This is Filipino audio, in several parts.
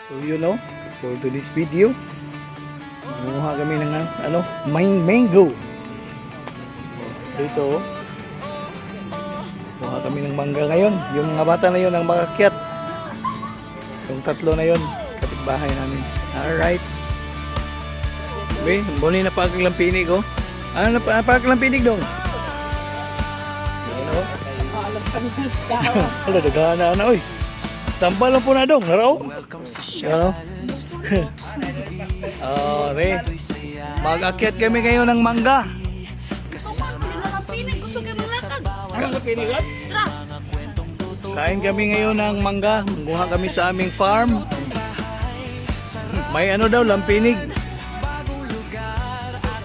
So you know, for today's video, kumuha kami ng mango. Dito, kumuha kami ng mangga ngayon. Yung mga bata na yun ang makakyat. Yung tatlo na yun, kapitbahay namin. Alright. Okay, muli na paglampinig oh. Ano na paglampinig dong? Ano? Wala, dagana na oy. Tambal lang po na dong, naraw? Ano? Re. Mag-akyat kami ngayon ng mangga. Kain kami ngayon ng mangga. Manguha kami sa aming farm. May ano daw, lampinig.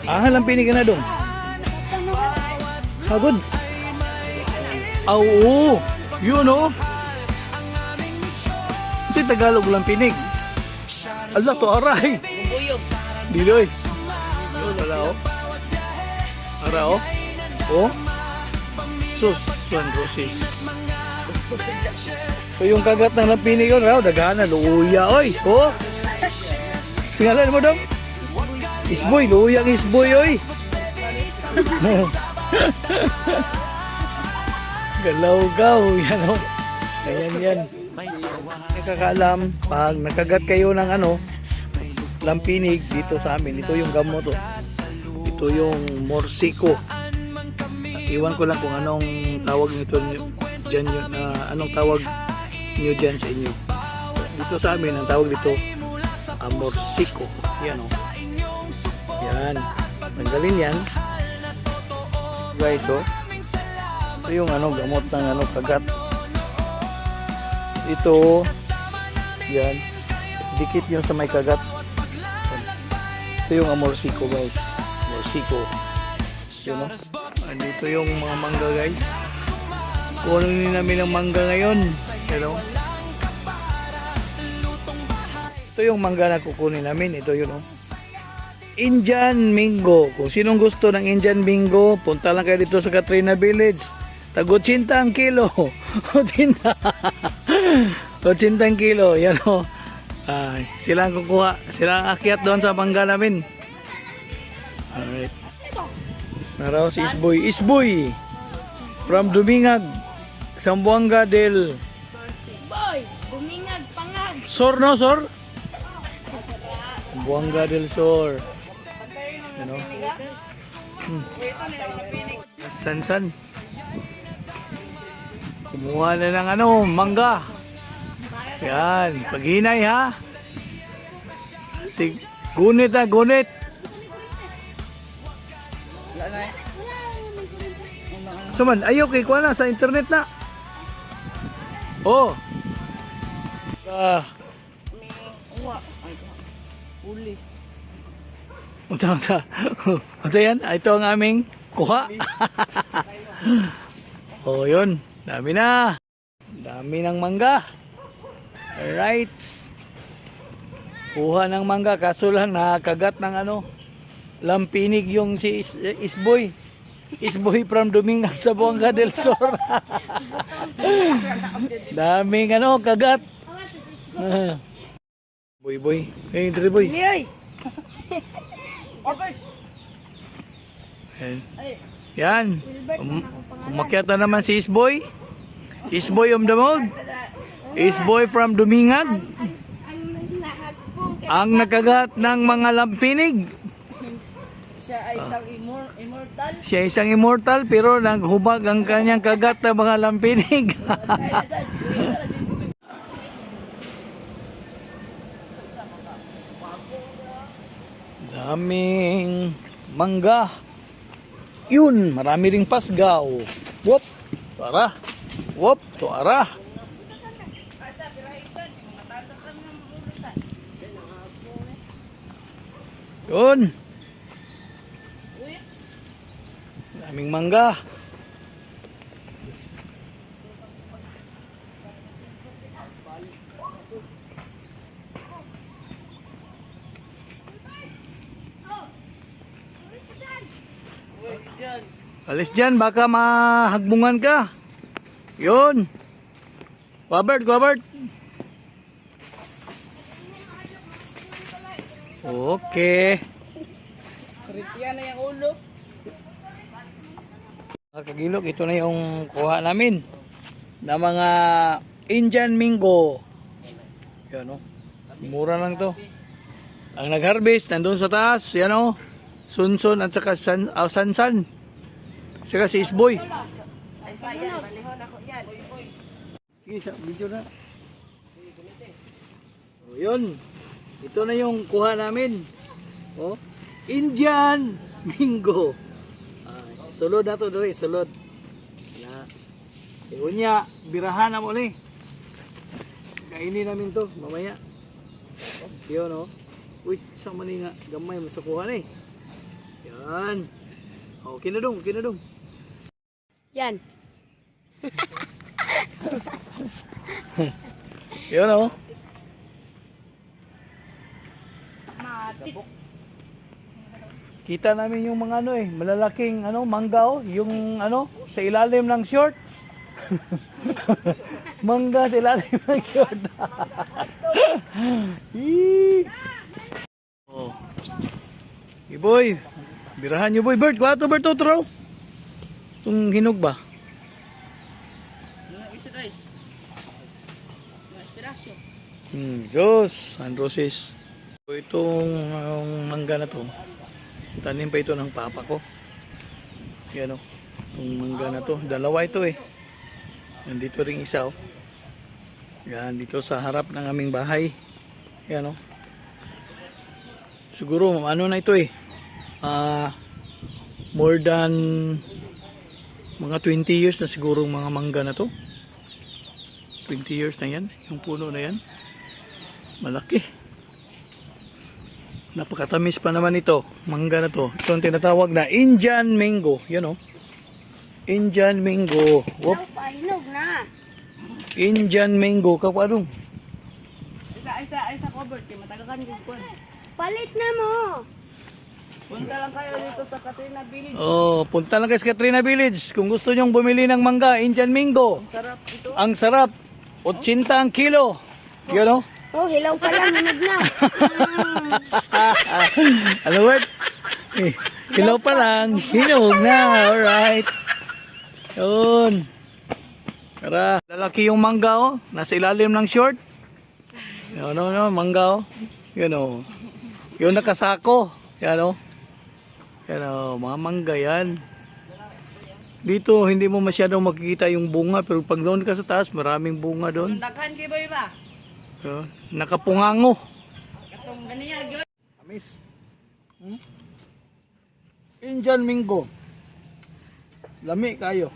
Lampinig ka na dong. Hagod. Oo, yun oh. Si Tagalog lampinig. Allah to aray. Diloy. Wala oh. Ara oh. Oh. Sus, Juan Roses. So yung kagat ng lampinig yun, raw, dagana, luya, oy. Oh. Singalan mo dong? Isboy, luyang isboy, oy. Galaw-gaw, yan oh. Ayan yan. Nakakaalam, pag nakagat kayo ng lampinig dito sa amin, ito yung gamot oh. Ito yung morsiko. Iwan ko lang kung anong tawag nito dyan yun, anong tawag nyo dyan sa inyo. Dito sa amin, ang tawag dito, morsiko. Yan oh. Yan. Tanggalin yan. Guys oh. Ito yung gamot ng kagat. Ito, yan, dikit yun sa may kagat. Ito yung amorsiko guys, amorsiko. Yun o, andito yung mga mangga guys. Kunin namin ng mangga ngayon. Pero ito yung mangga na kukunin namin. Ito yun o, Indian Mango. Kung sinong gusto ng Indian Mango, punta lang kayo dito sa Katrina Village. Tag-80 ang kilo. 80 ang kilo. Yan o. Sila ang kukuha. Sila ang akyat doon sa mangga namin. Alright. Naraw si Isboy. Isboy! From Dumingag. Zamboanga del... Isboy! Dumingag, Pangag. Sor no, Sor? Zamboanga del Sor. Ano? San-san. Kumuha na ng mangga. Yan, paghinay ha. Gunit ha, gunit. Suman, ayaw kay kuha na sa internet na. Oh. Uli. Unsa yan? Ito ang aming kuha. Oh, yun. Dami na. Dami ng mangga. Alright. Kuha ng mangga. Kaso lang nakagat ng lampinig yung si Isboy. Isboy from Dumingag sa Zamboanga del Sur. Daming kagat. Boy. Hey, Dre boy. Liyoy! Yan. Umakyat na naman si Isboy. Isboy of the Mold. Isboy from Dumingag. Ang nakagat ng mga lampinig. Siya ay isang immortal. Siya isang immortal pero naghubag ang kanyang kagat ng mga lampinig. Daming mangga. Yun, marami ring pasgaw. Wop, tuara. Wop, tuara. Yun. Daming mangga. Alis dyan, baka mahagbungan ka. Yun. Robert. Okay. Kritiyan na yung ulo. Mga kagilok, ito na yung kuha namin na mga Indian Mingo. Yan o. Mura lang to. Ang nag-harvest, nandun sa taas. Yan o. Sunsun at saka Sansan. Saka si Isboy. Ay, sayang. Balihon ako yan. Sige, sa video na. O, yun. Ito na yung kuha namin. O, Indian Mingo. Sulod na to, doy. Sulod. Na. Iunya, birahan na mo ni. Kainin namin to, mamaya. Yun, o. Uy, isang mani nga. Gamay, masukuha na eh. Yan. O, kinadong, kinadong. Yan. Yun, o. Matik. Kita namin yung mga ano eh, malalaking ano, mangga oh, yung ano, sa ilalim ng short. Mangga sa ilalim ng short. Yee! Oh. Hey boy, birahan nyo boy, Bert, kwato Bert, otro. Itong hinog ba? Ano isa guys? Yung aspirasyon. Diyos, and roses. So, itong mangga na to, tanim pa ito ng papa ko. Yan o. Itong mangga na to. Dalawa ito eh. Nandito ring isa o. Yan. Dito sa harap ng aming bahay. Yan o. Siguro ano na ito eh. More than mga 20 years na siguro mga mangga na to. 20 years na yan. Yung puno na yan. Malaki. Napakatamis pa naman ito, mangga na to. Ito ang tinatawag na Indian Mango. Yan o. Indian Mango. Whoop. Pahinog na. Indian Mango. Kakwadong. Isa cover. Matagakan yung kwan. Palit na mo. Punta lang kayo dito sa Katrina Village. Oh, punta lang kayo sa Katrina Village. Kung gusto nyong bumili ng mangga, Indian Mango. Sarap ito. Ang sarap. 80 ang kilo. Yan o. Oh, hilaw pa lang. Hinog na. Ano word? Eh, hilaw pa lang. Hinog na. Alright. Yun. Tara. Lalaki yung mangga oh. Nasa ilalim ng short. Yun o, mangga oh. Yun o. Yung nakasako. Yan o. Yan o, mga mangga yan. Dito hindi mo masyadong makikita yung bunga. Pero pag doon ka sa taas, maraming bunga doon. Daghan kay boy ba? Nakapungango. Katong ganiya gyud. Amis. Indian Mango. Lami kayo.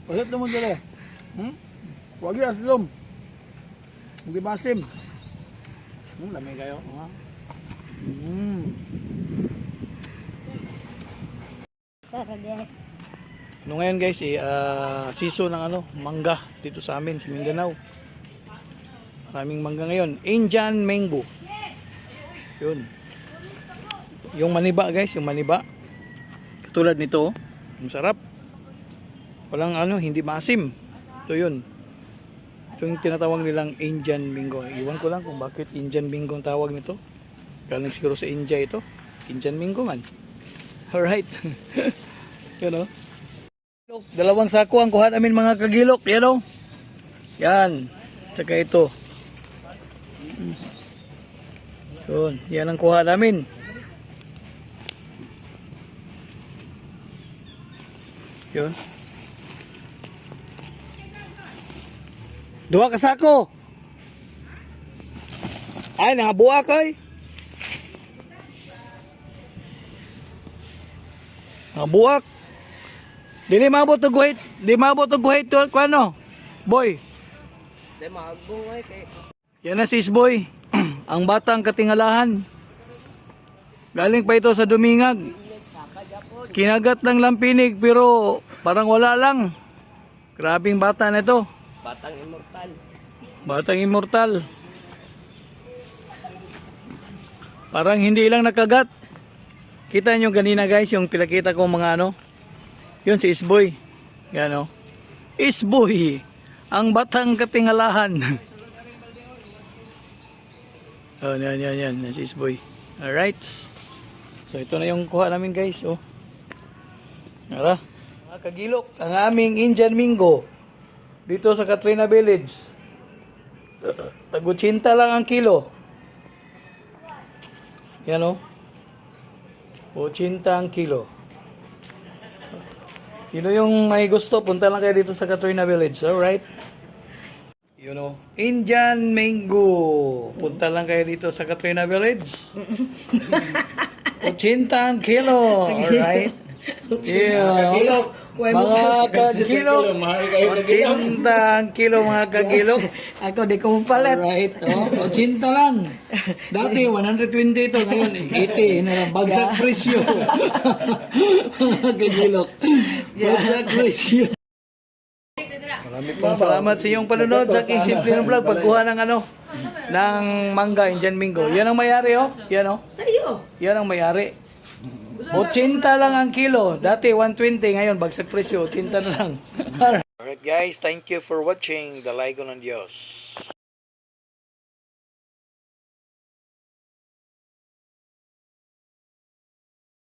Palit mo dali. Wag ya aslom. Hindi basim. Lami kayo. Sarap. No ngayon guys, season ng ano, mangga dito sa amin sa Mindanao. Maraming mangga ngayon. Indian Mango. Yun. Yung maniba guys, yung maniba. Katulad nito, ang sarap. Walang ano, hindi maasim. Ito yun. Ito yung tinatawag nilang Indian Mango. Iwan ko lang kung bakit Indian Mango ang tawag nito. Galing siguro sa India ito. Indian Mango man. Alright. Yun o. Dalawang sako ang kuha namin mga kagilok. Yan o. Yan. Tsaka ito. Yun. Yan ang kuha namin. Yun. Dua ka sako. Ay, nangabuak ay. Nangabuak. Dili mabot og guhit. Di mabot og guhit to kuno. Boy. Di magbungay kay Yan na si Isboy. Ang batang katingalahan. Galing pa ito sa Dumingag. Kinagat ng lampinig pero parang wala lang. Grabing bata na ito. Batang immortal. Batang immortal. Parang hindi lang nakagat. Kita nyo ganina guys yung pinakita ko mga ano. Yun si Isboy. Yan o. Isboy. Ang batang katingalahan. Oh, yan. Sis boy. Alright. So, ito na yung kuha namin guys. Oh. Tara. Mga kagilok, ang aming Indian Mingo. Dito sa Katrina Village. Tag-80 lang ang kilo. Yan oh. 80 ang kilo. Sino yung may gusto, punta lang kayo dito sa Katrina Village. Alright. You know, Indian Mango. Punta lang kayo dito sa Katrina Village. 80 ang kilo. Alright. Yeah. Mga kagilok. 80 ang kilo mga kagilok. Ako, di ko mapalit. Alright. Oh, 80 lang. Dati 120 ito. Ngayon 80 na lang. Bagsak presyo. Mga kagilok. Bagsak presyo. Maraming pong salamat sa iyong panunod sa aking simple na vlog. Pagkuha ng ng mangga, Indian Mingo. Yan ang mayari oh. Yan oh. Sa iyo. Yan ang mayari. 80 lang ang kilo. Dati 120. Ngayon bagsak presyo. 80 na lang. Alright guys, thank you for watching. Dalay ko ng Diyos.